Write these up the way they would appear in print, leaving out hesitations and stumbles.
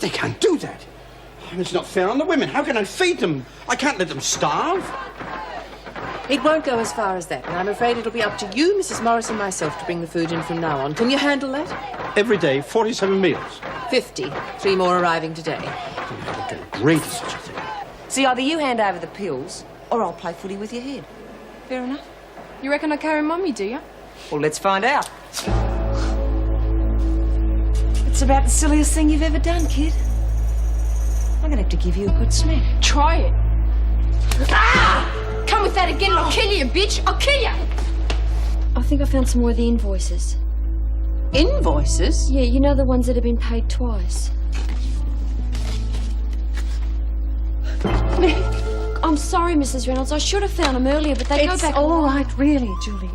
They can't do that. It's not fair on the women. How can I feed them? I can't let them starve. It won't go as far as that, and I'm afraid it'll be up to you, Mrs. Morris, and myself to bring the food in from now on. Can you handle that? Every day, 47 meals. 50. 3 more arriving today. I don't get agreed to such a thing. See, either you hand over the pills, or I'll play footy with your head. Fair enough? You reckon I carry Mummy, do you? Well, let's find out. It's about the silliest thing you've ever done, kid. I'm gonna have to give you a good smack. Try it. Ah! Come with that again and I'll kill you, bitch! I'll kill you! I think I found some more of the invoices. Invoices? Yeah, you know the ones that have been paid twice. I'm sorry, Mrs. Reynolds. I should have found them earlier, but they go back... It's all right, really, Julie.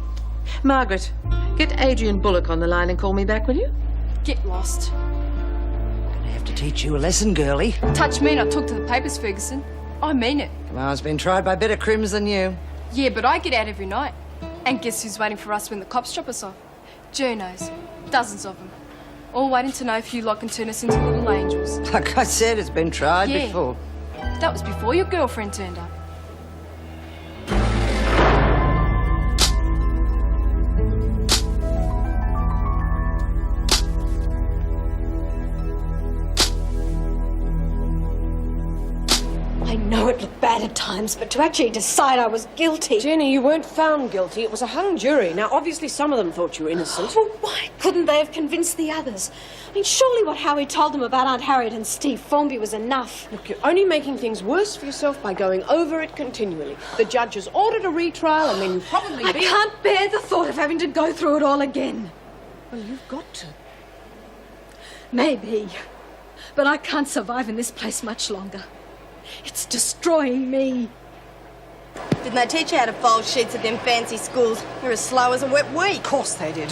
Margaret, get Adrian Bullock on the line and call me back, will you? Get lost. Gonna have to teach you a lesson, girlie. Touch me and I'll talk to the papers, Ferguson. I mean it. Kamar's been tried by better crims than you. Yeah, but I get out every night. And guess who's waiting for us when the cops drop us off? Journos. Dozens of them. All waiting to know if you lot can turn us into little angels. Like I said, it's been tried before. That was before your girlfriend turned up. I know it looked bad at times, but to actually decide I was guilty... Jenny, you weren't found guilty. It was a hung jury. Now, obviously, some of them thought you were innocent. Well, why couldn't they have convinced the others? I mean, surely what Howie told them about Aunt Harriet and Steve Formby was enough. Look, you're only making things worse for yourself by going over it continually. The judge has ordered a retrial, and then you probably... I can't bear the thought of having to go through it all again. Well, you've got to. Maybe. But I can't survive in this place much longer. It's destroying me. Didn't they teach you how to fold sheets at them fancy schools? You're as slow as a wet week. Of course they did.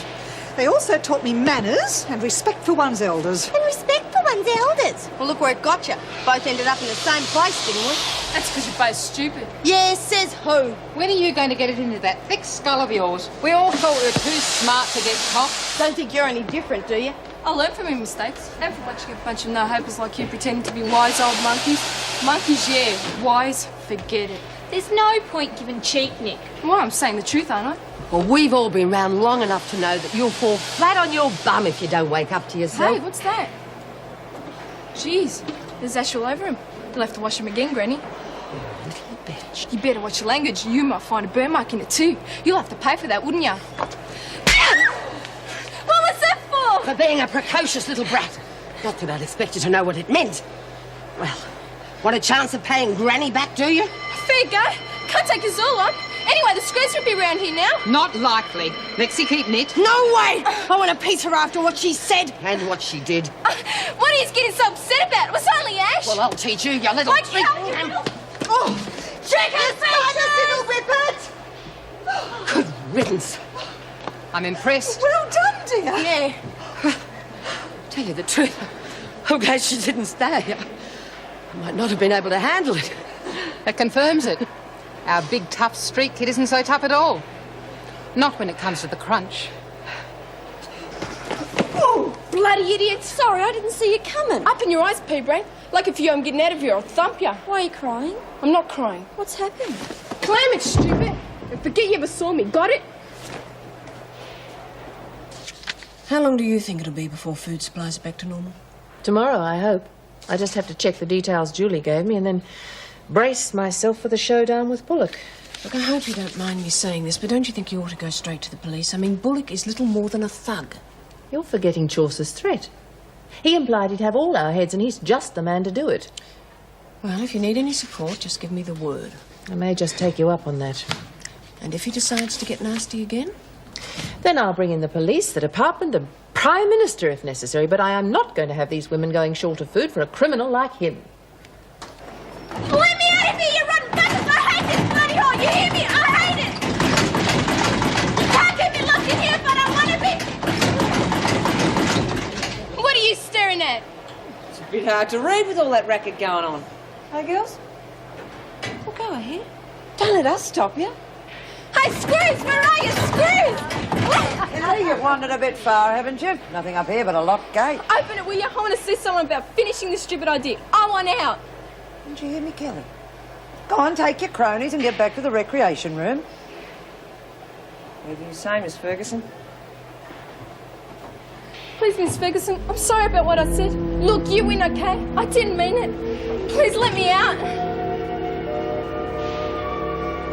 They also taught me manners and respect for one's elders. And respect for one's elders. Well, look where it got you. Both ended up in the same place, didn't we? That's because you're both stupid. Yeah, says who? When are you going to get it into that thick skull of yours? We all thought we were too smart to get caught. Don't think you're any different, do you? I learn from my mistakes. And from watching a bunch of no-hopers like you pretending to be wise old monkeys. Monkeys, yeah. Wise, forget it. There's no point giving cheek, Nick. Well, I'm saying the truth, aren't I? Well, we've all been round long enough to know that you'll fall flat on your bum if you don't wake up to yourself. Hey, what's that? Jeez, there's ash all over him. You'll have to wash him again, Granny. Little bitch. You better watch your language. You might find a burn mark in it too. You'll have to pay for that, wouldn't you? What was that for? For being a precocious little brat. Not that I'd expect you to know what it meant. Well, want a chance of paying Granny back, do you? Fair go. Can't take us all on. Anyway, the screws will be around here now. Not likely. Lexi, keep knit. No way! I want to piece her after what she said. And what she did. What are you getting so upset about? It was only ash. Well, I'll teach you, you little... Like you, Oh! Check her face, Good riddance. I'm impressed. Well done, dear. Yeah. Tell you the truth, I'm glad she didn't stay. I might not have been able to handle it. It confirms it. Our big, tough street kid isn't so tough at all. Not when it comes to the crunch. Oh, bloody idiot. Sorry, I didn't see you coming. Up in your eyes, pea-brain. Like if I'm getting out of here, I'll thump you. Why are you crying? I'm not crying. What's happened? Clam it, stupid. And forget you ever saw me. Got it? How long do you think it'll be before food supplies are back to normal? Tomorrow, I hope. I just have to check the details Julie gave me and then brace myself for the showdown with Bullock. Look, I hope you don't mind me saying this, but don't you think you ought to go straight to the police? I mean, Bullock is little more than a thug. You're forgetting Chaucer's threat. He implied he'd have all our heads, and he's just the man to do it. Well, if you need any support, just give me the word. I may just take you up on that. And if he decides to get nasty again? Then I'll bring in the police, the department, the Prime Minister if necessary, but I am not going to have these women going short of food for a criminal like him. Let me out of here, you rotten bastards! I hate this bloody hole! You hear me? I hate it! You can't keep me locked in here if I don't want to be! What are you staring at? It's a bit hard to read with all that racket going on. Hey, girls? Well, go ahead. Don't let us stop you. Hey, Screws! Where are you, Screws? You know, you've wandered a bit far, haven't you? Nothing up here but a locked gate. Open it, will you? I want to see someone about finishing this stupid idea. I want out. Didn't you hear me, Kelly? Go on, take your cronies and get back to the recreation room. Anything to say, Miss Ferguson? Please, Miss Ferguson, I'm sorry about what I said. Look, you win, okay? I didn't mean it. Please let me out.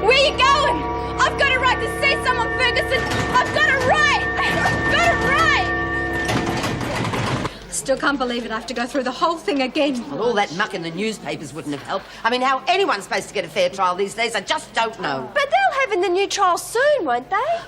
Where are you going? I've got a right to see someone, Ferguson. I've got a right. I've got a right. Still can't believe it. I have to go through the whole thing again. Well, all that muck in the newspapers wouldn't have helped. I mean, how anyone's supposed to get a fair trial these days, I just don't know. But they'll have in the new trial soon, won't they?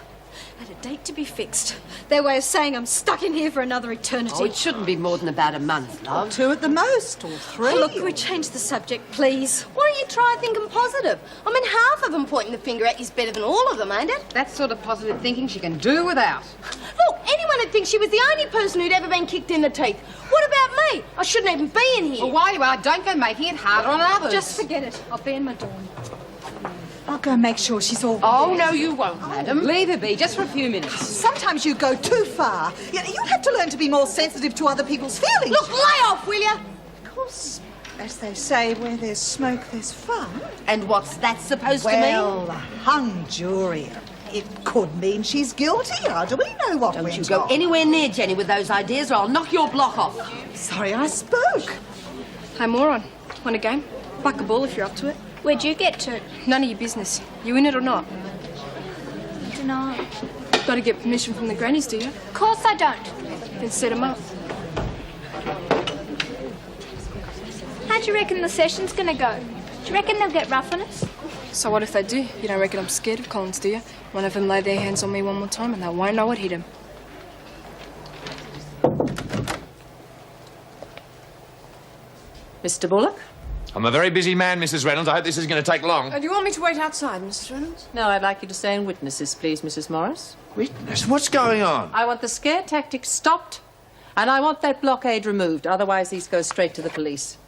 At a date to be fixed. Their way of saying I'm stuck in here for another eternity. Oh, it shouldn't be more than about a month, love. 2 at the most, or 3. Oh, look, can we change the subject, please? Why don't you try thinking positive? I mean, half of them pointing the finger at you's better than all of them, ain't it? That sort of positive thinking she can do without. Look, anyone would think she was the only person who'd ever been kicked in the teeth. What about me? I shouldn't even be in here. Well, while you are, don't go making it harder on others. Just forget it. I'll be in my dorm. I'll go make sure she's all... Oh, no, you won't, madam. Leave her be, just for a few minutes. Sometimes you go too far. You'd have to learn to be more sensitive to other people's feelings. Look, lay off, will you? Of course, as they say, where there's smoke, there's fun. And what's that supposed to Well, a hung jury. It could mean she's guilty. How do we know what mean? went Don't you go on? anywhere near Jenny with those ideas or I'll knock your block off. Sorry I spoke. Hey, moron. Want a game? Buck a ball if you're up to it. Where'd you get to? None of your business. You in it or not? I don't know. Got to get permission from the grannies, do you? Of course I don't. Then set them up. How do you reckon the session's gonna go? Do you reckon they'll get rough on us? So what if they do? You don't reckon I'm scared of Collins, do you? One of them lay their hands on me one more time and they won't know what hit him. Mr. Bullock? I'm a very busy man, Mrs. Reynolds. I hope this isn't going to take long. Do you want me to wait outside, Mrs. Reynolds? No, I'd like you to stay in witnesses, please, Mrs. Morris. Witness? What's going on? I want the scare tactics stopped, and I want that blockade removed. Otherwise, these go straight to the police.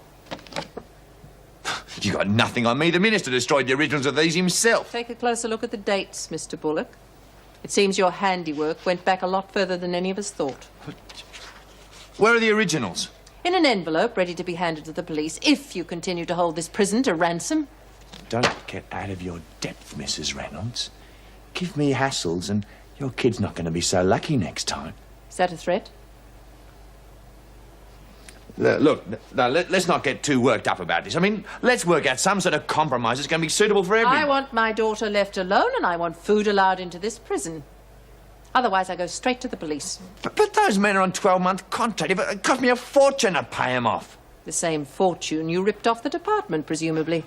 You got nothing on me. The minister destroyed the originals of these himself. Take a closer look at the dates, Mr. Bullock. It seems your handiwork went back a lot further than any of us thought. Where are the originals? In an envelope ready to be handed to the police if you continue to hold this prison to ransom. Don't get out of your depth, Mrs. Reynolds. Give me hassles and your kid's not going to be so lucky next time. Is that a threat? Look, no, let's not get too worked up about this. I mean, let's work out some sort of compromise that's going to be suitable for everyone. I want my daughter left alone and I want food allowed into this prison. Otherwise, I go straight to the police. But those men are on 12-month contract. It cost me a fortune to pay them off. The same fortune you ripped off the department, presumably.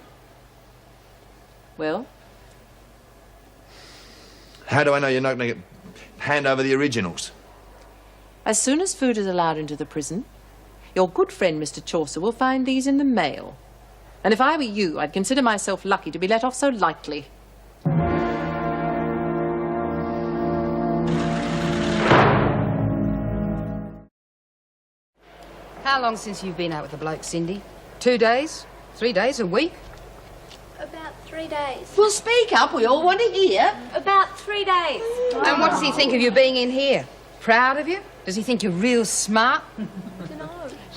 Well? How do I know you're not going to hand over the originals? As soon as food is allowed into the prison, your good friend, Mr. Chaucer, will find these in the mail. And if I were you, I'd consider myself lucky to be let off so lightly. How long since you've been out with the bloke, Cindy? 2 days? 3 days? A week? About 3 days. Well, speak up. We all want to hear. About 3 days. And what does he think of you being in here? Proud of you? Does he think you're real smart?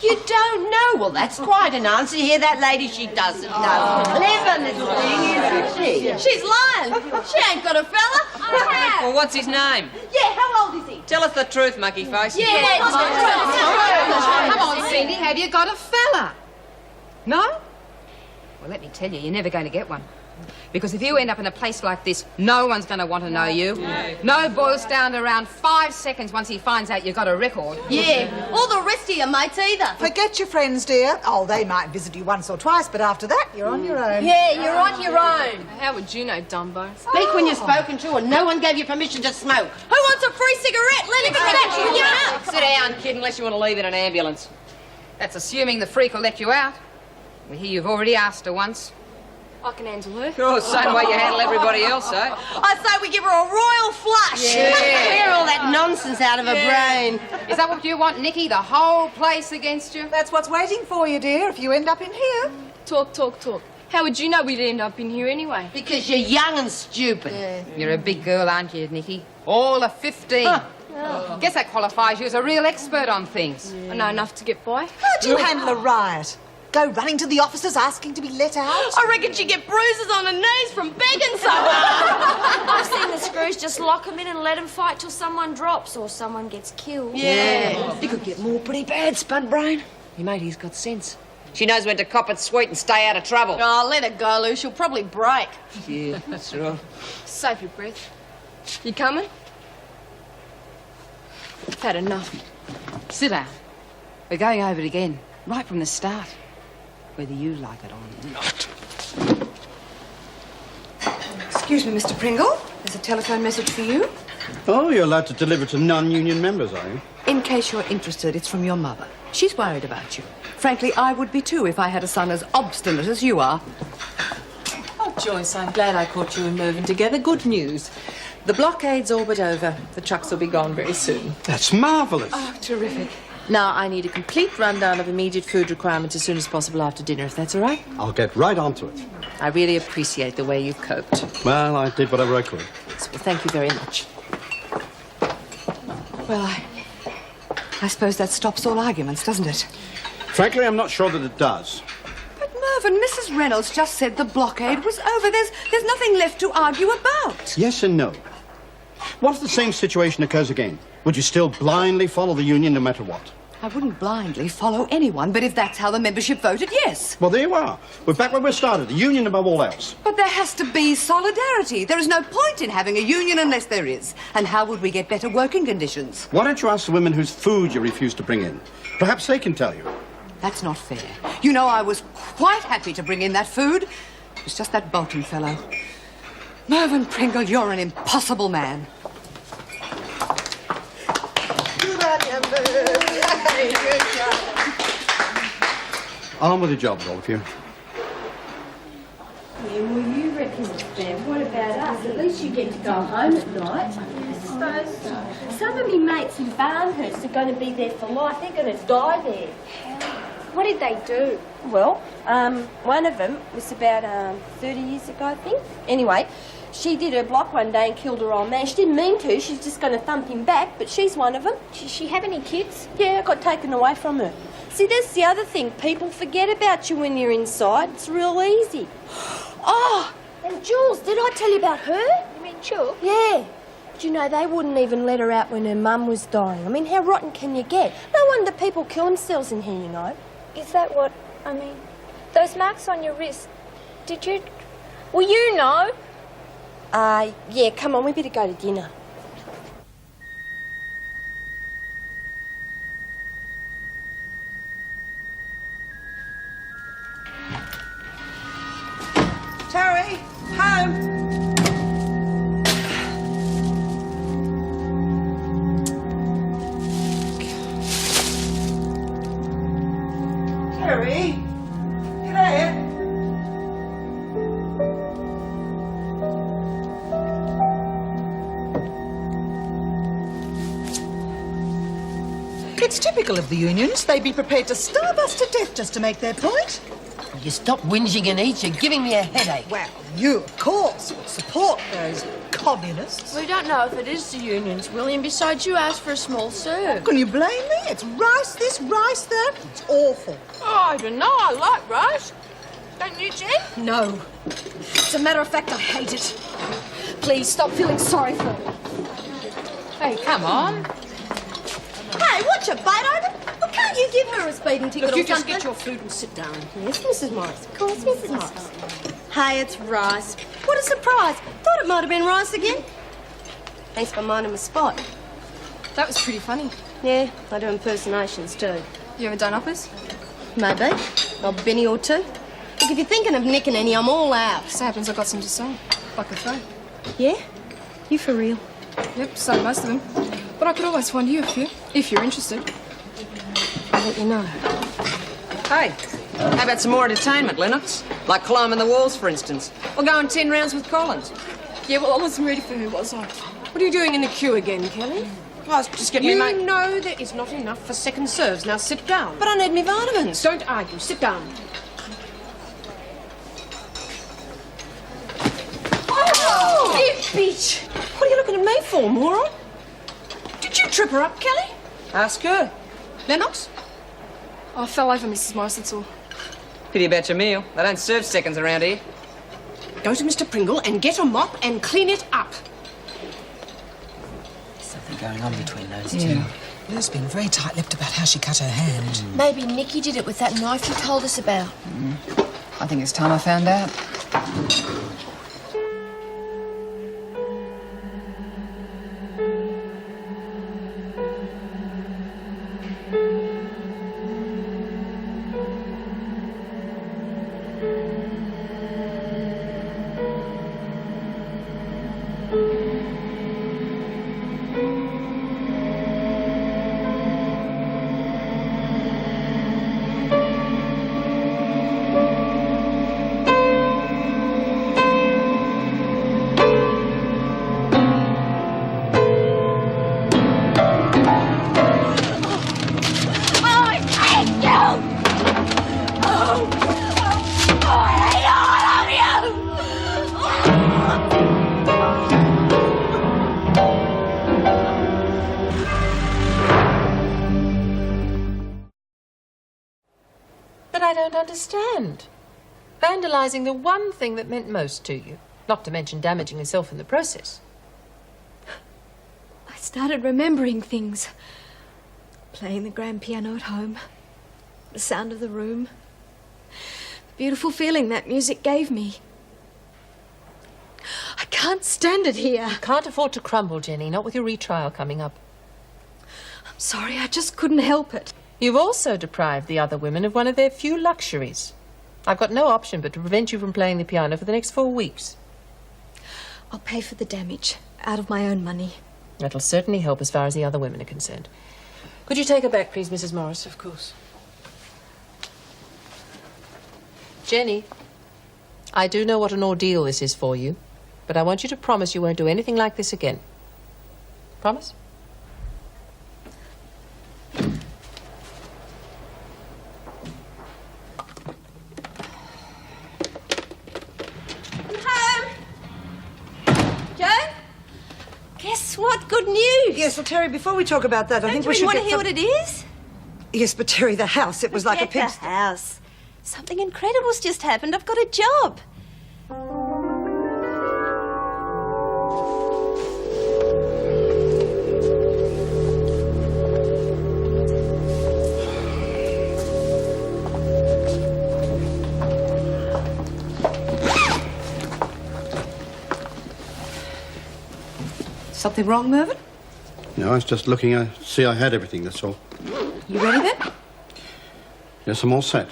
You don't know? Well, that's quite an answer. You hear that, lady? She doesn't know. Clever little thing, isn't she? She's lying. She ain't got a fella. I have. Well, what's his name? Yeah, how old is he? Tell us the truth, monkey face. Yeah, Come on, Cindy, have you got a fella? No? Well, let me tell you, you're never going to get one. Because if you end up in a place like this, no one's going to want to know you. No boils down to around 5 seconds once he finds out you've got a record. Yeah, all the rest of your mates either. Forget your friends, dear. Oh, they might visit you once or twice, but after that, you're on your own. Yeah, you're on your own. How would you know, Dumbo? Speak when you're spoken to and no one gave you permission to smoke. Who wants a free cigarette? Let him catch you. Yeah. Sit down, kid, unless you want to leave in an ambulance. That's assuming the freak will let you out. We hear you've already asked her once. I can handle her. Oh, same way you handle everybody else, eh? I say we give her a royal flush. Yeah. Clear all that nonsense out of her brain. Is that what you want, Nicky? The whole place against you? That's what's waiting for you, dear, if you end up in here. Talk, talk, talk. How would you know we'd end up in here anyway? Because you're young and stupid. You're a big girl, aren't you, Nicky? All of 15. Guess that qualifies you as a real expert on things. I know enough to get by. How'd you handle a riot? Go running to the officers asking to be let out? I reckon she'd get bruises on her knees from begging so hard. I've seen the screws just lock them in and let them fight till someone drops or someone gets killed. Yeah. You could get more pretty bad, Spud Brain. Your matey's got sense. She knows when to cop it sweet and stay out of trouble. Oh, let her go, Lou. She'll probably break. Yeah, that's right. Save your breath. You coming? I've had enough. Sit down. We're going over it again, right from the start. Whether you like it or not. Excuse me, Mr. Pringle. There's a telephone message for you. Oh, you're allowed to deliver to non-union members, are you? In case you're interested, it's from your mother. She's worried about you. Frankly, I would be too if I had a son as obstinate as you are. Oh, Joyce, I'm glad I caught you and Mervyn together. Good news. The blockade's all but over. The trucks will be gone very soon. That's marvellous. Oh, terrific. Now, I need a complete rundown of immediate food requirements as soon as possible after dinner, if that's all right. I'll get right onto it. I really appreciate the way you've coped. Well, I did whatever I could. So, thank you very much. Well, I suppose that stops all arguments, doesn't it? Frankly, I'm not sure that it does. But Mervyn, Mrs. Reynolds just said the blockade was over. There's nothing left to argue about. Yes and no. What if the same situation occurs again? Would you still blindly follow the union no matter what? I wouldn't blindly follow anyone, but if that's how the membership voted, yes. Well, there you are. We're back where we started, the union above all else. But there has to be solidarity. There is no point in having a union unless there is. And how would we get better working conditions? Why don't you ask the women whose food you refuse to bring in? Perhaps they can tell you. That's not fair. You know, I was quite happy to bring in that food. It was just that Bolton fellow. Mervyn Pringle, you're an impossible man. On with the jobs, all of you. Yeah, well, you reckon it's fair. What about us? At least you get to go home at night. I suppose so. Some of me mates in Barnhurst are going to be there for life. They're going to die there. What did they do? Well, one of them was about 30 years ago, I think. Anyway, she did her block one day and killed her old man. She didn't mean to. She's just going to thump him back, but she's one of them. Does she have any kids? Yeah, it got taken away from her. See, that's the other thing. People forget about you when you're inside. It's real easy. Oh, and Jules, did I tell you about her? You mean Jules? Yeah. But you know, they wouldn't even let her out when her mum was dying. I mean, how rotten can you get? No wonder people kill themselves in here, you know. Is that what, I mean, those marks on your wrist, did you, well, you know. Yeah, come on, we better go to dinner. Terry, home. Terry, you there? It's typical of the unions. They'd be prepared to starve us to death just to make their point. You stop whinging and eat. You're giving me a headache. Well, you, of course, would support those communists. We don't know if it is the unions, William. Besides, you asked for a small serve. Can you blame me? It's rice this, rice that. It's awful. Oh, I don't know. I like rice. Don't you, Jen? No. As a matter of fact, I hate it. Please, stop feeling sorry for me. Hey, come on. Hey, what's your bite over? Well, can't you give her a speeding ticket Look, or you just something? get your food and sit down. Yes, Mrs. Morris. Of course, Mrs. Morris. Hey, it's rice. What a surprise. Thought it might have been rice again. Thanks for minding my spot. That was pretty funny. Yeah, I do impersonations too. You ever done uppers? Maybe. Or Benny or two. Look, if you're thinking of nicking any, I'm all out. Just happens I got some to sell. Like a throw. Yeah? You for real? Yep, sold most of them. But I could always find you a few, if you're interested. I'll let you know. Hey, how about some more entertainment, Lennox? Like climbing the walls, for instance. Or going 10 rounds with Collins. Yeah, well, I wasn't ready for her, was I? What are you doing in the queue again, Kelly? I was just getting You me mate. know there is not enough for second serves. Now sit down. But I need me vitamins. Don't argue. Sit down. Oh! You bitch! What are you looking at me for, moron? Did you trip her up, Kelly? Ask her. Lennox? I fell over, Mrs. Morris, that's all. Pity about your meal. They don't serve seconds around here. Go to Mr. Pringle and get a mop and clean it up. There's something going on between those two. Lou's been very tight-lipped about how she cut her hand. Maybe Nikki did it with that knife you told us about. I think it's time I found out. But I don't understand. Vandalising the one thing that meant most to you, not to mention damaging yourself in the process. I started remembering things. Playing the grand piano at home. The sound of the room. The beautiful feeling that music gave me. I can't stand it here. You can't afford to crumble, Jenny, not with your retrial coming up. I'm sorry, I just couldn't help it. You've also deprived the other women of one of their few luxuries. I've got no option but to prevent you from playing the piano for the next 4 weeks. I'll pay for the damage out of my own money. That'll certainly help as far as the other women are concerned. Could you take her back, please, Mrs. Morris? Of course. Jenny, I do know what an ordeal this is for you, but I want you to promise you won't do anything like this again. Promise? Guess what? Good news. Yes, well, Terry, before we talk about that, I think we should want get to hear what it is? Yes, but Terry, the house, it was like a Forget pigsty. the house. Something incredible's just happened. I've got a job. Something wrong, Mervyn? No, I was just looking to see I had everything, that's all. You ready then? Yes, I'm all set.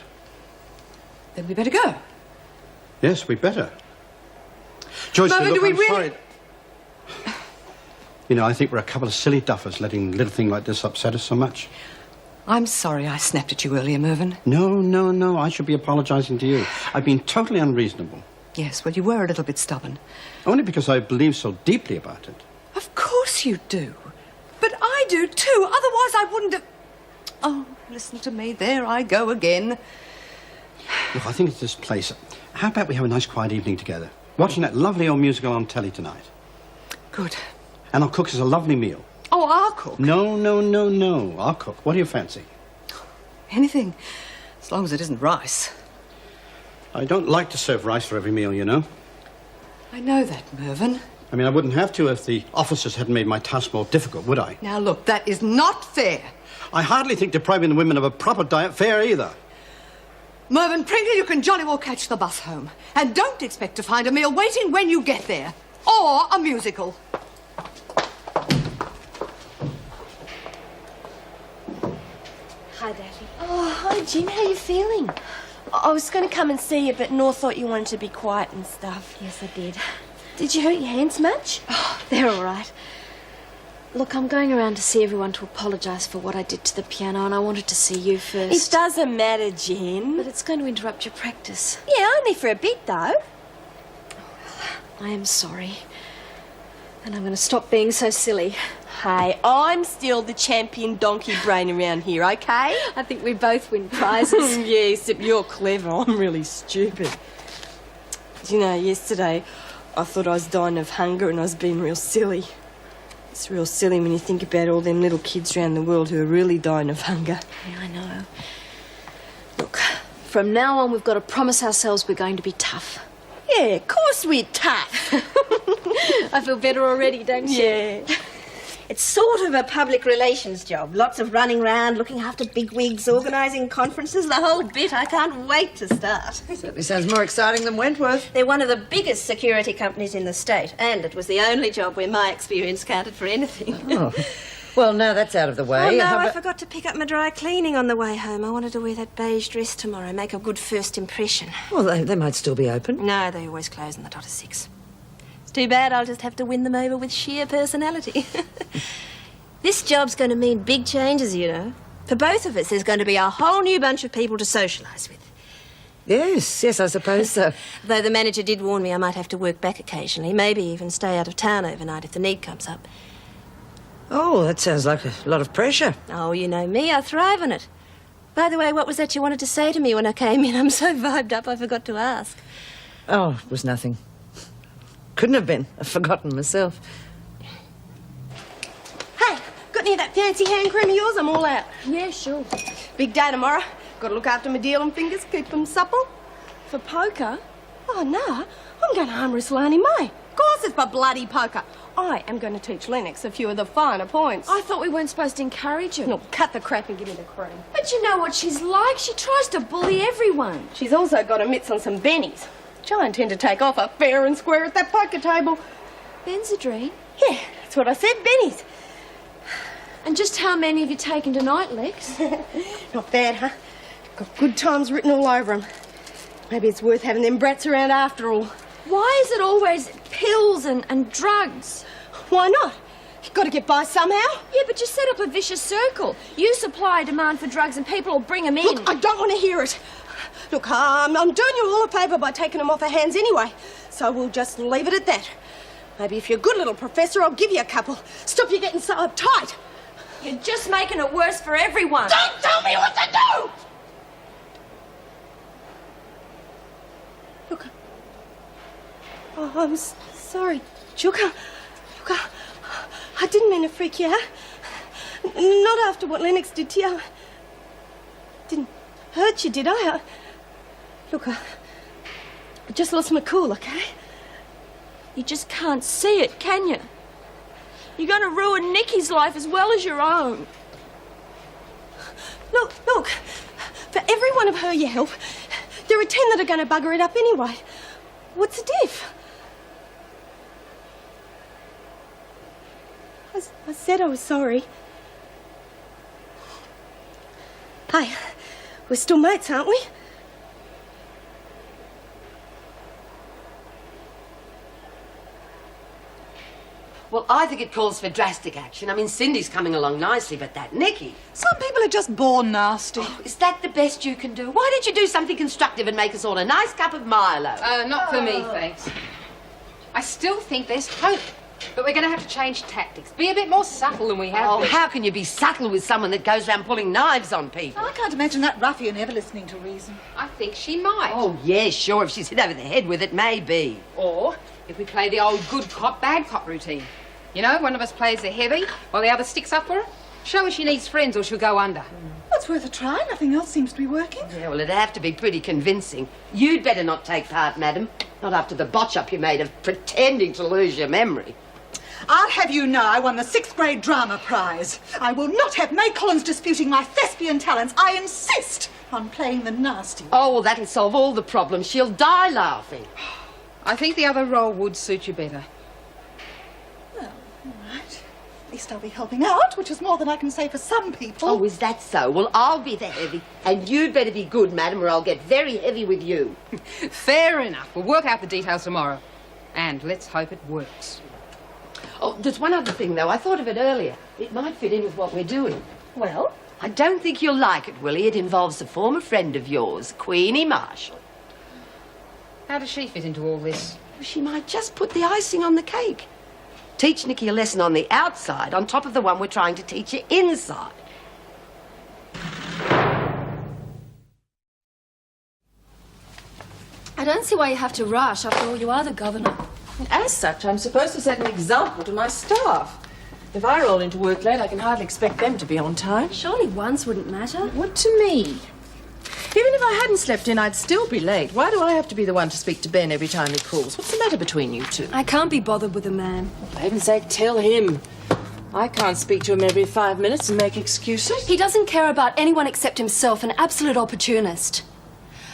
Then we better go. Yes, we better. Joyce, Mervyn, look, do we I'm really... sorry. You know, I think we're a couple of silly duffers letting a little thing like this upset us so much. I'm sorry I snapped at you earlier, Mervyn. No. I should be apologising to you. I've been totally unreasonable. Yes, well, you were a little bit stubborn. Only because I believe so deeply about it. Of course you do. But I do too. Otherwise I wouldn't have... Oh, listen to me. There I go again. Look, I think it's this place. How about we have a nice quiet evening together? Watching that lovely old musical on telly tonight. Good. And I'll cook us a lovely meal. Oh, I'll cook. No. I'll cook. What do you fancy? Anything. As long as it isn't rice. I don't like to serve rice for every meal, you know. I know that, Mervyn. I mean, I wouldn't have to if the officers hadn't made my task more difficult, would I? Now, look, that is not fair. I hardly think depriving the women of a proper diet fair either. Mervyn Pringle, you can jolly well catch the bus home. And don't expect to find a meal waiting when you get there. Or a musical. Hi, Daddy. Oh, hi, Jim. How you feeling? I was going to come and see you, but Nor thought you wanted to be quiet and stuff. Yes, I did. Did you hurt your hands much? Oh, they're all right. Look, I'm going around to see everyone to apologise for what I did to the piano, and I wanted to see you first. It doesn't matter, Jen. But it's going to interrupt your practice. Yeah, only for a bit, though. I am sorry. And I'm going to stop being so silly. Hey, I'm still the champion donkey brain around here, okay? I think we both win prizes. Yeah, except you're clever. I'm really stupid. You know, yesterday I thought I was dying of hunger and I was being real silly. It's real silly when you think about all them little kids around the world who are really dying of hunger. Yeah, I know. Look, from now on, we've got to promise ourselves we're going to be tough. Yeah, of course we're tough. I feel better already, don't you? Yeah. It's sort of a public relations job. Lots of running around, looking after bigwigs, organising conferences, the whole bit. I can't wait to start. Certainly sounds more exciting than Wentworth. They're one of the biggest security companies in the state, and it was the only job where my experience counted for anything. Oh. Well, now that's out of the way. Oh, no, How I about- forgot to pick up my dry cleaning on the way home. I wanted to wear that beige dress tomorrow, make a good first impression. Well, they might still be open. No, they always close on the dot of 6. It's too bad I'll just have to win them over with sheer personality. This job's going to mean big changes, you know. For both of us, there's going to be a whole new bunch of people to socialise with. Yes, I suppose so. Though the manager did warn me I might have to work back occasionally, maybe even stay out of town overnight if the need comes up. Oh, that sounds like a lot of pressure. Oh, you know me, I thrive on it. By the way, what was that you wanted to say to me when I came in? I'm so vibed up I forgot to ask. Oh, it was nothing. Couldn't have been. I've forgotten myself. Hey, got any of that fancy hand cream of yours? I'm all out. Yeah, sure. Big day tomorrow. Got to look after my dealing fingers, keep them supple. For poker? Oh, no. I'm going to arm wrestle Annie May. Of course it's my bloody poker. I am going to teach Lennox a few of the finer points. I thought we weren't supposed to encourage her. No, cut the crap and give me the cream. But you know what she's like. She tries to bully everyone. She's also got her mitts on some bennies, which I intend to take off her fair and square at that poker table. Benzedrine? Yeah, that's what I said, bennies. And just how many have you taken tonight, Lex? Not bad, huh? Got good times written all over them. Maybe it's worth having them brats around after all. Why is it always pills and drugs? Why not? You've got to get by somehow. Yeah, but you set up a vicious circle. You supply a demand for drugs and people will bring them in. Look, I don't want to hear it. Look, I'm doing you all a favour by taking them off her hands anyway. So we'll just leave it at that. Maybe if you're a good little professor, I'll give you a couple. Stop you getting so uptight. You're just making it worse for everyone. Don't tell me what to do! Look. Oh, I'm sorry, Chuka. Look, I didn't mean to freak you out. Not after what Lennox did to you. I didn't hurt you, did I? Look, I just lost my cool, okay? You just can't see it, can you? You're going to ruin Nikki's life as well as your own. Look. For every one of her you help, there are 10 that are going to bugger it up anyway. What's the diff? I said I was sorry. Hey, we're still mates, aren't we? Well, I think it calls for drastic action. I mean, Cindy's coming along nicely, but that Nikki... Some people are just born nasty. Oh, is that the best you can do? Why don't you do something constructive and make us all a nice cup of Milo? Not for me, thanks. I still think there's hope, but we're going to have to change tactics. Be a bit more subtle than we have Oh, been. how can you be subtle with someone that goes around pulling knives on people? I can't imagine that ruffian ever listening to reason. I think she might. Oh, yeah, sure. If she's hit over the head with it, maybe. Or if we play the old good cop, bad cop routine. You know, one of us plays the heavy while the other sticks up for her. Show her she needs friends or she'll go under. That's worth a try. Nothing else seems to be working. Yeah, well, it'd have to be pretty convincing. You'd better not take part, madam. Not after the botch-up you made of pretending to lose your memory. I'll have you know I won the 6th grade drama prize. I will not have May Collins disputing my thespian talents. I insist on playing the nasty one. Oh, well, that'll solve all the problems. She'll die laughing. I think the other role would suit you better. Well, all right. At least I'll be helping out, which is more than I can say for some people. Oh, is that so? Well, I'll be the heavy, and you'd better be good, madam, or I'll get very heavy with you. Fair enough. We'll work out the details tomorrow. And let's hope it works. Oh, there's one other thing, though. I thought of it earlier. It might fit in with what we're doing. Well? I don't think you'll like it, Willie. It involves a former friend of yours, Queenie Marshall. How does she fit into all this? She might just put the icing on the cake. Teach Nikki a lesson on the outside on top of the one we're trying to teach her inside. I don't see why you have to rush. After all, you are the governor. As such, I'm supposed to set an example to my staff. If I roll into work late, I can hardly expect them to be on time. Surely once wouldn't matter. What to me? Even if I hadn't slept in, I'd still be late. Why do I have to be the one to speak to Ben every time he calls? What's the matter between you two? I can't be bothered with a man. For heaven's sake, tell him. I can't speak to him every 5 minutes and make excuses. He doesn't care about anyone except himself, an absolute opportunist.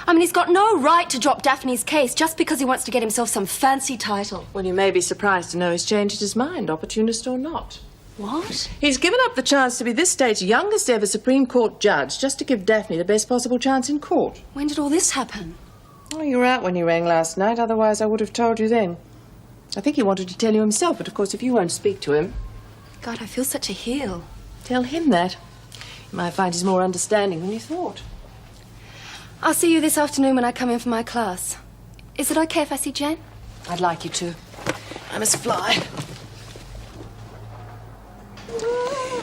I mean, he's got no right to drop Daphne's case just because he wants to get himself some fancy title. Well, you may be surprised to know he's changed his mind, opportunist or not. What? He's given up the chance to be this state's youngest ever Supreme Court judge just to give Daphne the best possible chance in court. When did all this happen? Oh, you were out when you rang last night, otherwise I would have told you then. I think he wanted to tell you himself, but of course if you won't speak to him... God, I feel such a heel. Tell him that. You might find he's more understanding than you thought. I'll see you this afternoon when I come in for my class. Is it okay if I see Jane? I'd like you to. I must fly.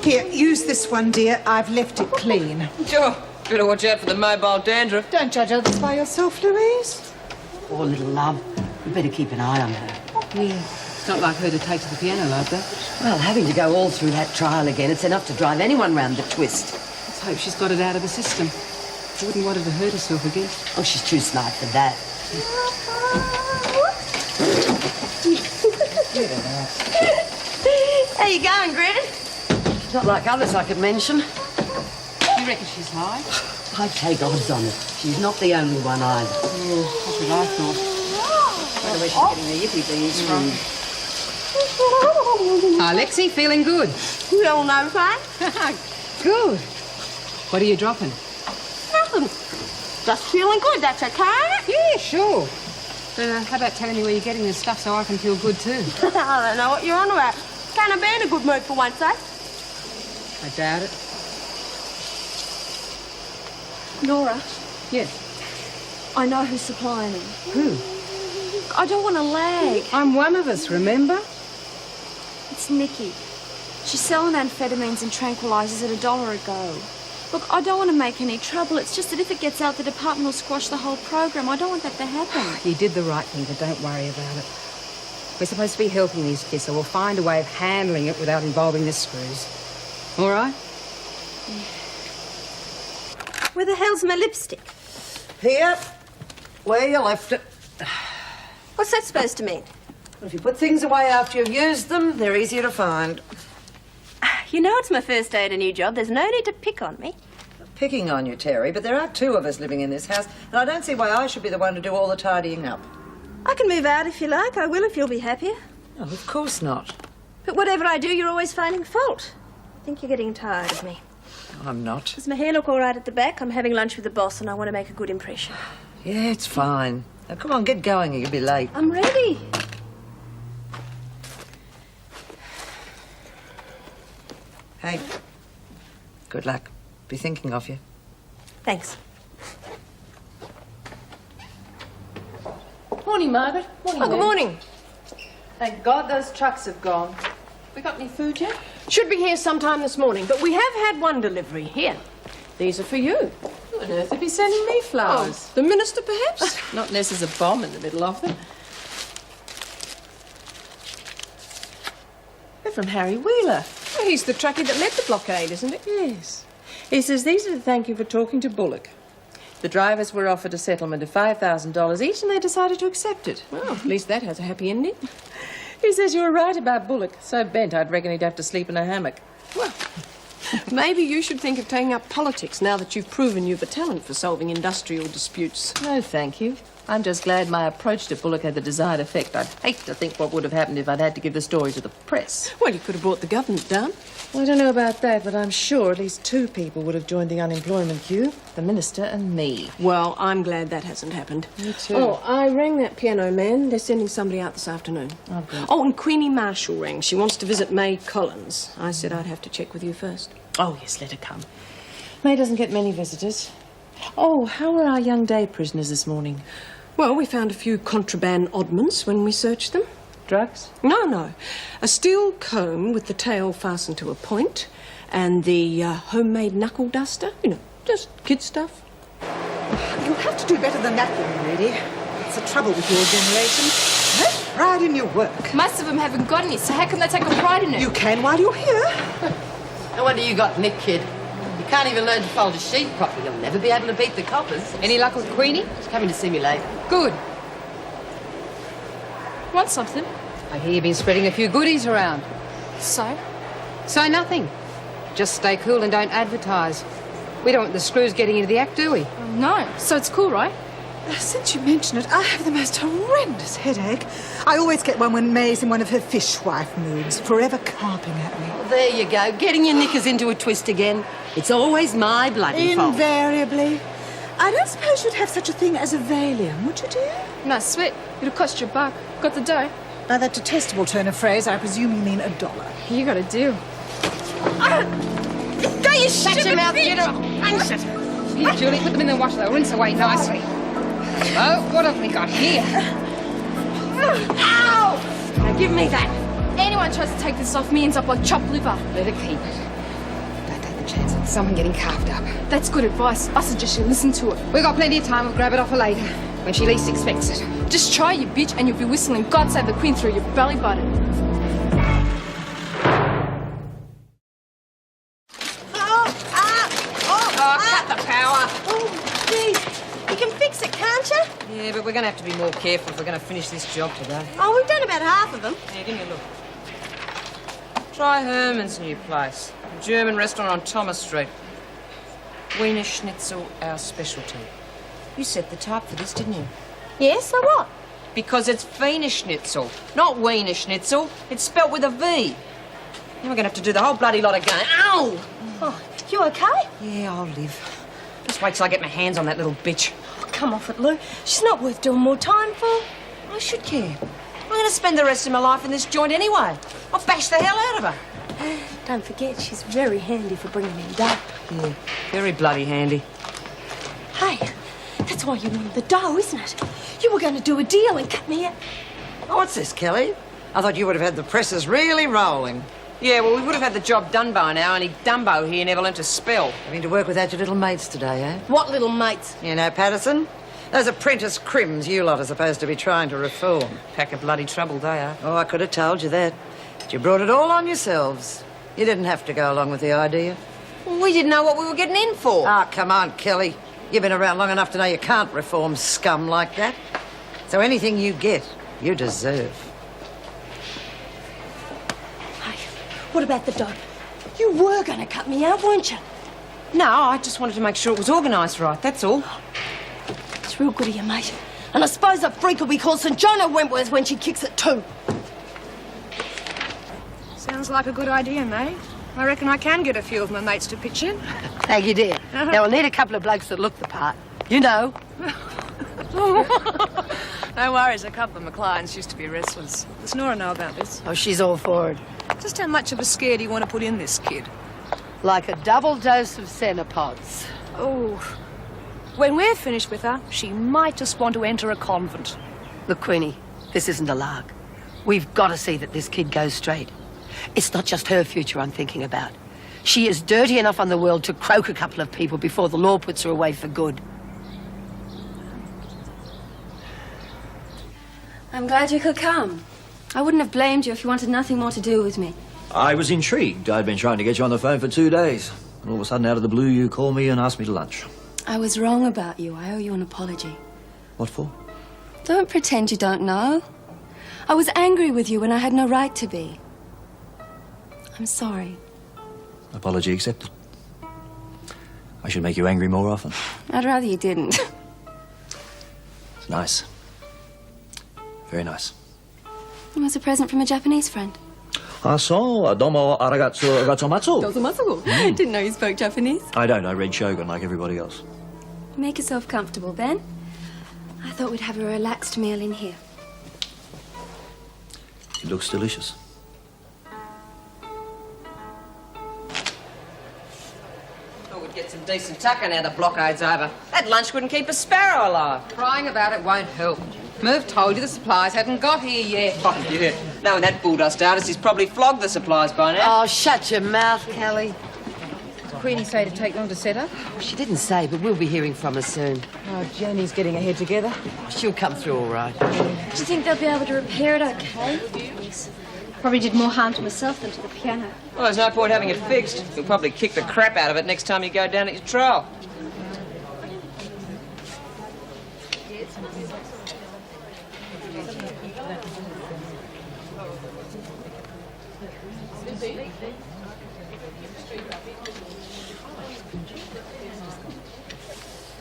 Here, use this one, dear. I've left it clean. Sure. Better watch out for the mobile dandruff. Don't judge others by yourself, Louise. Poor little love. We better keep an eye on her. Yeah, it's not like her to take to the piano like that. Well, having to go all through that trial again, it's enough to drive anyone round the twist. Let's hope she's got it out of the system. I wouldn't want her to hurt herself again. Oh, she's too smart for that. How you going, Granny? She's not like others I could mention. You reckon she's high? I'd take odds on it. She's not the only one either. That's what I thought. I wonder where she's getting her yippee beans from. Hi, Lexi, feeling good? We all know, right? Good. What are you dropping? Nothing. Just feeling good, that's okay? Yeah, sure. But how about telling me where you're getting this stuff so I can feel good too? I don't know what you're on about. Can't I be in a good mood for once, eh? I doubt it. Nora, Yes. I know who's supplying him. Who? I don't want to lag. I'm one of us, remember? It's Nikki. She's selling amphetamines and tranquilizers at $1 a go. Look, I don't want to make any trouble. It's just that if it gets out, the department will squash the whole program. I don't want that to happen. You did the right thing, but don't worry about it. We're supposed to be helping these kids, so we'll find a way of handling it without involving the screws. All right? Where the hell's my lipstick? Here, where you left it. What's that supposed to mean? Well, if you put things away after you've used them, they're easier to find. You know it's my first day at a new job. There's no need to pick on me. Picking on you, Terry, but there are two of us living in this house, and I don't see why I should be the one to do all the tidying up. I can move out if you like. I will if you'll be happier. Oh, of course not. But whatever I do, you're always finding fault. I think you're getting tired of me. I'm not. Does my hair look all right at the back? I'm having lunch with the boss and I want to make a good impression. Yeah, it's fine. Now, come on, get going or you'll be late. I'm ready. Hey, good luck. Be thinking of you. Thanks. Morning, Margaret. Morning, Oh, good Mary. morning. Thank God those trucks have gone. We got any food yet? Should be here sometime this morning, but we have had one delivery. Here. These are for you. Who on earth would be sending me flowers? Oh, the minister, perhaps? Not unless there's a bomb in the middle of them. They're from Harry Wheeler. Oh, he's the truckie that led the blockade, isn't it? Yes. He says these are to thank you for talking to Bullock. The drivers were offered a settlement of $5,000 each and they decided to accept it. Well, at least that has a happy ending. He says you were right about Bullock. So bent, I'd reckon he'd have to sleep in a hammock. Well, maybe you should think of taking up politics now that you've proven you've a talent for solving industrial disputes. No, thank you. I'm just glad my approach to Bullock had the desired effect. I'd hate to think what would have happened if I'd had to give the story to the press. Well, you could have brought the government down. Well, I don't know about that, but I'm sure at least two people would have joined the unemployment queue. The minister and me. Well, I'm glad that hasn't happened. Me too. Oh, I rang that piano man. They're sending somebody out this afternoon. Oh, good. Oh, and Queenie Marshall rang. She wants to visit May Collins. I said I'd have to check with you first. Oh, yes, let her come. May doesn't get many visitors. Oh, how were our young day prisoners this morning? Well, we found a few contraband oddments when we searched them. Drugs? No. A steel comb with the tail fastened to a point and the homemade knuckle duster. You know, just kid stuff. You'll have to do better than that, young lady. It's the trouble with your generation. Huh? pride in your work. Most of them haven't got any, so how can they take a pride in it? You can while you're here. No wonder you got Nick, kid. You can't even learn to fold a sheet properly. You'll never be able to beat the coppers. Any luck with Queenie? She's coming to see me later. Good. Want something? I hear you've been spreading a few goodies around. So? So nothing. Just stay cool and don't advertise. We don't want the screws getting into the act, do we? No. So it's cool, right? Since you mention it, I have the most horrendous headache. I always get one when May's in one of her fishwife moods, forever carping at me. Well, there you go, getting your knickers into a twist again. It's always my bloody fault. Invariably. I don't suppose you'd have such a thing as a Valium, would you, dear? No, sweet. It'll cost you $1. Got the dough? By that detestable turn of phrase, I presume you mean $1. You got a deal. Go, you shut your mouth, General! Punch it! Here, Julie, put them in the wash, they'll rinse away nicely. Oh, what have we got here? Ow! Now give me that. Anyone tries to take this off me ends up like chopped liver. Let her keep it. Don't take the chance of someone getting carved up. That's good advice. I suggest you listen to it. We've got plenty of time, we'll grab it off her later, when she least expects it. Just try, you bitch, and you'll be whistling God Save the Queen through your belly button. Cut the power! Oh, please. You can fix it, can't you? Yeah, but we're going to have to be more careful if we're going to finish this job today. Oh, we've done about half of them. Yeah, give me a look. Try Herman's new place. A German restaurant on Thomas Street. Wiener Schnitzel, our specialty. You set the type for this, didn't you? Yes, so what? Because it's Wiener Schnitzel, not Wiener Schnitzel. It's spelt with a V. Now we're going to have to do the whole bloody lot again. Ow! Oh, you okay? Yeah, I'll live. Just wait till I get my hands on that little bitch. Oh, come off it, Lou. She's not worth doing more time for. I should care. I'm going to spend the rest of my life in this joint anyway. I'll bash the hell out of her. Don't forget, she's very handy for bringing in dough. Yeah, very bloody handy. Hey, that's why you wanted the dough, isn't it? You were going to do a deal and cut me out. Oh, what's this, Kelly? I thought you would have had the presses really rolling. Yeah, well, we would have had the job done by now. Only Dumbo here never learnt to spell. Having to work without your little mates today, eh? What little mates? You know, Patterson? Those apprentice crims you lot are supposed to be trying to reform. Pack of bloody trouble they are. Oh, I could have told you that. But you brought it all on yourselves. You didn't have to go along with the idea. Well, we didn't know what we were getting in for. Ah, come on, Kelly. You've been around long enough to know you can't reform scum like that. So anything you get, you deserve. Hey, what about the dough? You were going to cut me out, weren't you? No, I just wanted to make sure it was organised right, that's all. It's real good of you, mate. And I suppose that freak will be called St. John of Wentworth when she kicks it too. Sounds like a good idea, mate. I reckon I can get a few of my mates to pitch in. Thank you, dear. Now, we'll need a couple of blokes that look the part. You know. No worries, a couple of my clients used to be wrestlers. Does Nora know about this? Oh, she's all for it. Just how much of a scare do you want to put in this kid? Like a double dose of cenopods. Oh, when we're finished with her, she might just want to enter a convent. Look, Queenie, this isn't a lark. We've got to see that this kid goes straight. It's not just her future I'm thinking about. She is dirty enough on the world to croak a couple of people before the law puts her away for good. I'm glad you could come. I wouldn't have blamed you if you wanted nothing more to do with me. I was intrigued. I'd been trying to get you on the phone for 2 days. And all of a sudden, out of the blue, you call me and ask me to lunch. I was wrong about you. I owe you an apology. What for? Don't pretend you don't know. I was angry with you when I had no right to be. I'm sorry. Apology accepted. I should make you angry more often. I'd rather you didn't. It's nice. Very nice. It was a present from a Japanese friend. Ah, so, domo arigatsu gozaimasu. Didn't know you spoke Japanese. I don't. I read Shogun like everybody else. Make yourself comfortable, Ben. I thought we'd have a relaxed meal in here. It looks delicious. Thought we'd get some decent tucker now the blockade's over. That lunch wouldn't keep a sparrow alive. Crying about it won't help. Merv told you the supplies hadn't got here yet. Oh, yeah. Knowing that bulldust artist, he's probably flogged the supplies by now. Oh, shut your mouth, Kelly. Queenie say to take long to set up? She didn't say, but we'll be hearing from her soon. Oh, Jenny's getting her head together. She'll come through all right. Do you think they'll be able to repair it okay? Yes. Probably did more harm to myself than to the piano. Well, there's no point having it fixed. You'll probably kick the crap out of it next time you go down at your trial.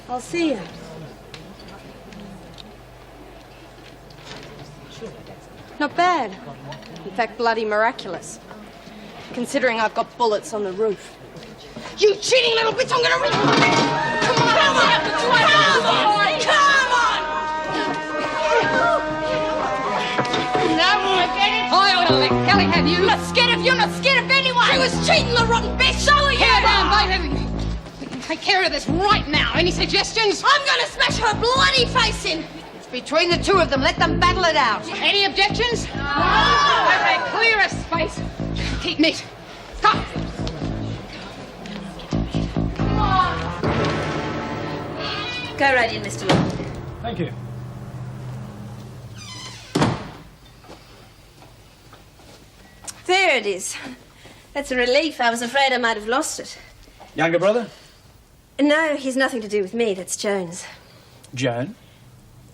I'll see you. Not bad. In fact, bloody miraculous. Considering I've got bullets on the roof. You cheating little bitch, I'm gonna Come on! Come on! No, get it! I ought to let Kelly have you. I'm not scared of you, I'm not scared of anyone. She was cheating, the rotten bitch. So are you. Here down, both of you. We can take care of this right now. Any suggestions? I'm gonna smash her bloody face in! It's between the two of them. Let them battle it out. Any objections? No! Okay, clear a space. Keep neat. Come. Go right in, Mr. Lockwood. Thank you. There it is. That's a relief. I was afraid I might have lost it. Younger brother? No, he's nothing to do with me. That's Jones. Joan?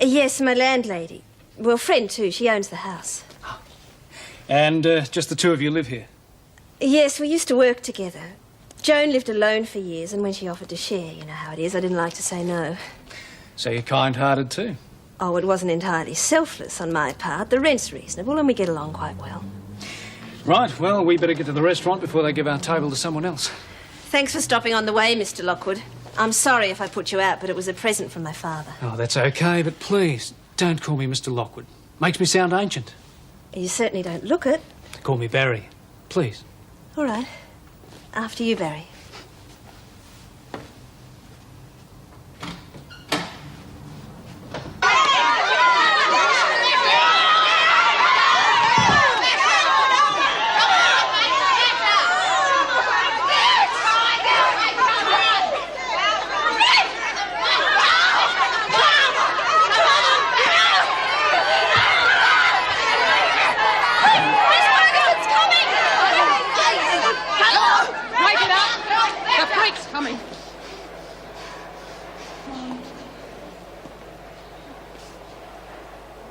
Yes, my landlady. Well, friend too. She owns the house. And just the two of you live here? Yes, we used to work together. Joan lived alone for years, and when she offered to share, you know how it is, I didn't like to say no. So you're kind-hearted too? Oh, it wasn't entirely selfless on my part. The rent's reasonable, and we get along quite well. Right, well, we better get to the restaurant before they give our table to someone else. Thanks for stopping on the way, Mr. Lockwood. I'm sorry if I put you out, but it was a present from my father. Oh, that's okay, but please, don't call me Mr. Lockwood. Makes me sound ancient. You certainly don't look it. Call me Barry, please. All right. After you, Barry.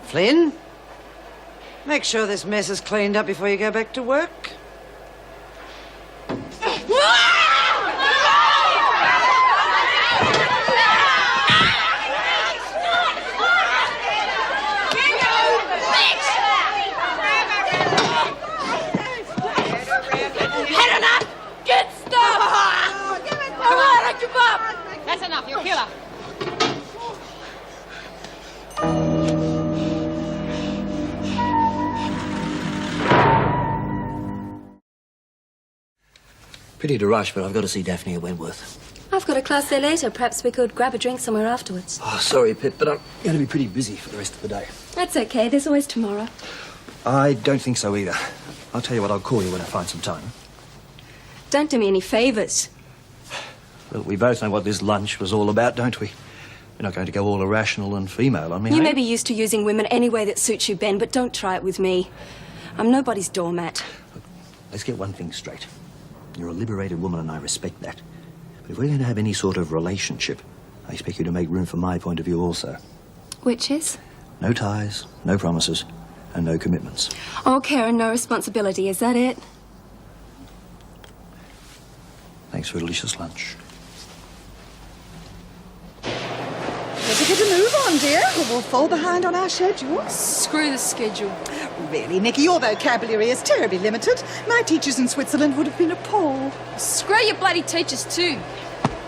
Flynn, make sure this mess is cleaned up before you go back to work. Had enough! Get stuff! Come on, I give up! That's enough, you'll kill her. Pity to rush, but I've got to see Daphne at Wentworth. I've got a class there later. Perhaps we could grab a drink somewhere afterwards. Oh, sorry, Pip, but I'm going to be pretty busy for the rest of the day. That's okay. There's always tomorrow. I don't think so either. I'll tell you what, I'll call you when I find some time. Don't do me any favours. Well, we both know what this lunch was all about, don't we? We're not going to go all irrational and female on me, You are may be used to using women any way that suits you, Ben, but don't try it with me. I'm nobody's doormat. Look, let's get one thing straight. You're a liberated woman and I respect that. But if we're going to have any sort of relationship, I expect you to make room for my point of view also. Which is? No ties, no promises, and no commitments. All care and no responsibility, is that it? Thanks for a delicious lunch. Better get a move on, dear, or we'll fall behind on our schedule. Screw the schedule. Really, Nicky, your vocabulary is terribly limited. My teachers in Switzerland would have been appalled. Screw your bloody teachers too.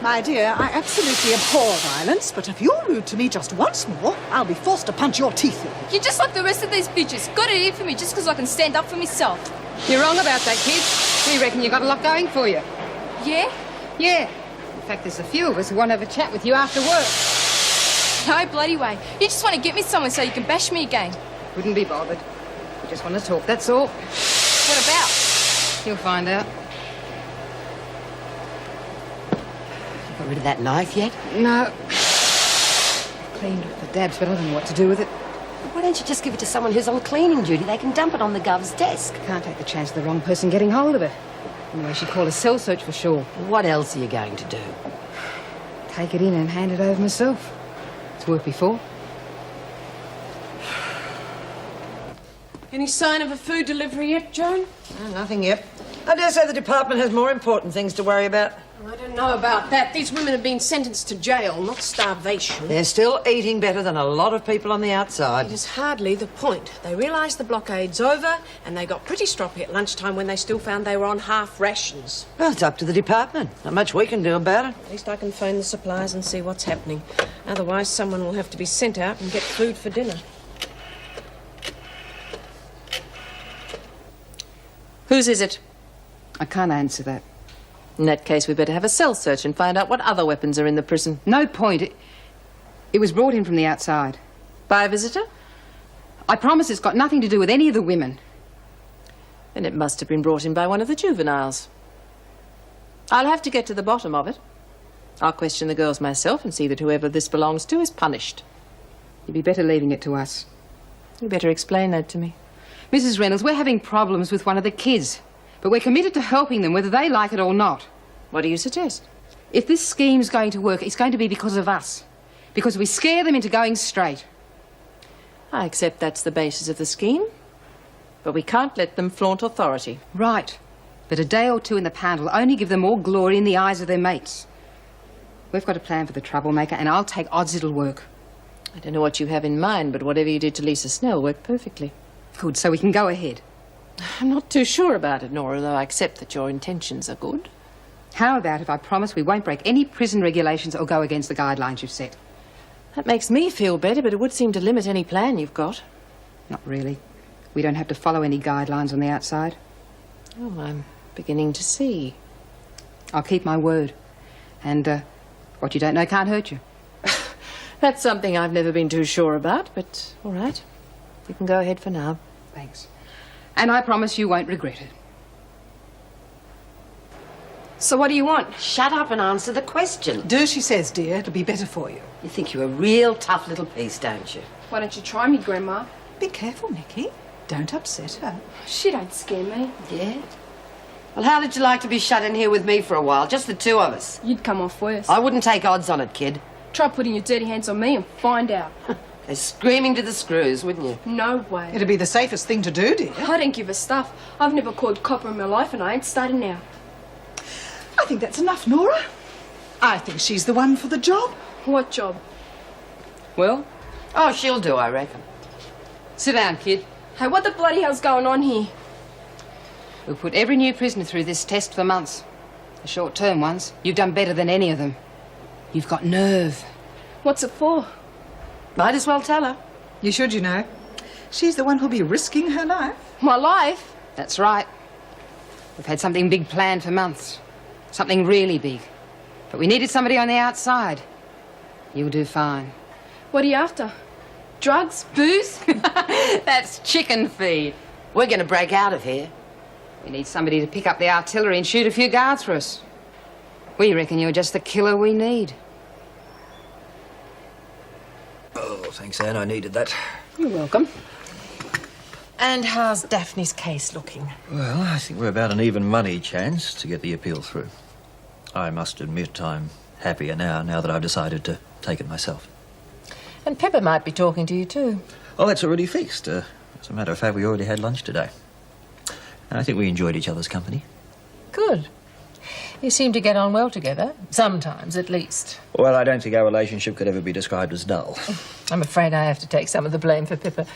My dear, I absolutely abhor violence, but if you're rude to me just once more, I'll be forced to punch your teeth in. You're just like the rest of these bitches. Got it in for me just because I can stand up for myself. You're wrong about that, kid. We reckon you got a lot going for you. Yeah? Yeah. In fact, there's a few of us who want to have a chat with you after work. No bloody way. You just want to get me somewhere so you can bash me again. Wouldn't be bothered. We just want to talk, that's all. What about? You'll find out. got rid of that knife yet? No. Cleaned off the dabs, but I don't know what to do with it. Why don't you just give it to someone who's on cleaning duty? They can dump it on the gov's desk. Can't take the chance of the wrong person getting hold of it. Anyway, she'd call a cell search for sure. What else are you going to do? Take it in and hand it over myself. It's worked before. Any sign of a food delivery yet, Joan? Oh, nothing yet. I dare say the department has more important things to worry about. I don't know about that. These women have been sentenced to jail, not starvation. They're still eating better than a lot of people on the outside. It is hardly the point. They realise the blockade's over, and they got pretty stroppy at lunchtime when they still found they were on half rations. Well, it's up to the department. Not much we can do about it. At least I can phone the suppliers and see what's happening. Otherwise, someone will have to be sent out and get food for dinner. Whose is it? I can't answer that. In that case, we better have a cell search and find out what other weapons are in the prison. No point. It was brought in from the outside. By a visitor? I promise it's got nothing to do with any of the women. Then it must have been brought in by one of the juveniles. I'll have to get to the bottom of it. I'll question the girls myself and see that whoever this belongs to is punished. You'd be better leaving it to us. You better explain that to me. Mrs. Reynolds, we're having problems with one of the kids, but we're committed to helping them whether they like it or not. What do you suggest? If this scheme's going to work, it's going to be because of us. Because we scare them into going straight. I accept that's the basis of the scheme, but we can't let them flaunt authority. Right. But a day or two in the pound will only give them more glory in the eyes of their mates. We've got a plan for the troublemaker, and I'll take odds it'll work. I don't know what you have in mind, but whatever you did to Lisa Snell worked perfectly. Good, so we can go ahead. I'm not too sure about it, Nora, though I accept that your intentions are good. How about if I promise we won't break any prison regulations or go against the guidelines you've set? That makes me feel better, but it would seem to limit any plan you've got. Not really. We don't have to follow any guidelines on the outside. Oh, I'm beginning to see. I'll keep my word. And what you don't know can't hurt you. That's something I've never been too sure about, but all right. You can go ahead for now. Thanks. And I promise you won't regret it. So what do you want? Shut up and answer the question. Do as she says, dear. It'll be better for you. You think you're a real tough little piece, don't you? Why don't you try me, Grandma? Be careful, Nicky. Don't upset her. She don't scare me. Yeah? Well, how did you like to be shut in here with me for a while? Just the two of us. You'd come off worse. I wouldn't take odds on it, kid. Try putting your dirty hands on me and find out. They're screaming to the screws, wouldn't you? No way. It'd be the safest thing to do, dear. I don't give a stuff. I've never called copper in my life, and I ain't starting now. I think that's enough, Nora. I think she's the one for the job. What job? Well? Oh, she'll do, I reckon. Sit down, kid. Hey, what the bloody hell's going on here? We've put every new prisoner through this test for months. The short-term ones. You've done better than any of them. You've got nerve. What's it for? Might as well tell her. You should, you know. She's the one who'll be risking her life. My life? That's right. We've had something big planned for months. Something really big. But we needed somebody on the outside. You'll do fine. What are you after? Drugs? Booze? That's chicken feed. We're going to break out of here. We need somebody to pick up the artillery and shoot a few guards for us. We reckon you're just the killer we need. Oh, thanks, Anne. I needed that. You're welcome. And how's Daphne's case looking? Well, I think we're about an even money chance to get the appeal through. I must admit I'm happier now that I've decided to take it myself. And Pepper might be talking to you too. Oh, that's already fixed. As a matter of fact, we already had lunch today. And I think we enjoyed each other's company. Good. You seem to get on well together. Sometimes, at least. Well, I don't think our relationship could ever be described as dull. I'm afraid I have to take some of the blame for Pippa.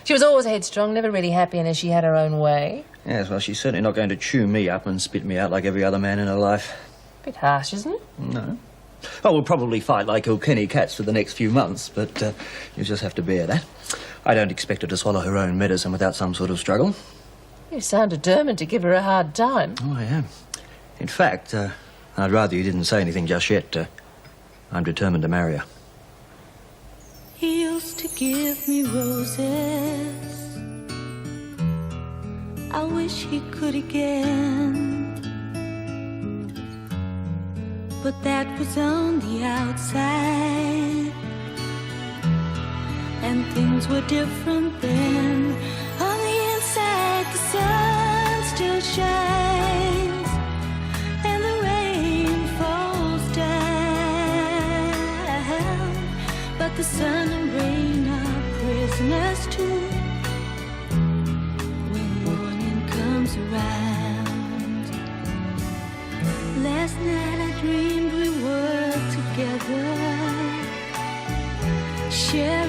She was always headstrong, never really happy unless she had her own way. Yes, well, she's certainly not going to chew me up and spit me out like every other man in her life. Bit harsh, isn't it? No. Oh, we'll probably fight like Kilkenny cats for the next few months, but you just have to bear that. I don't expect her to swallow her own medicine without some sort of struggle. You sound determined to give her a hard time. Oh, I am. In fact, I'd rather you didn't say anything just yet. I'm determined to marry her. He used to give me roses. I wish he could again. but that was on the outside. And things were different then. On the inside, the sun still shines, and the rain falls down. But the sun and rain are prisoners too when morning comes around. Last night I dreamed we were together, sharing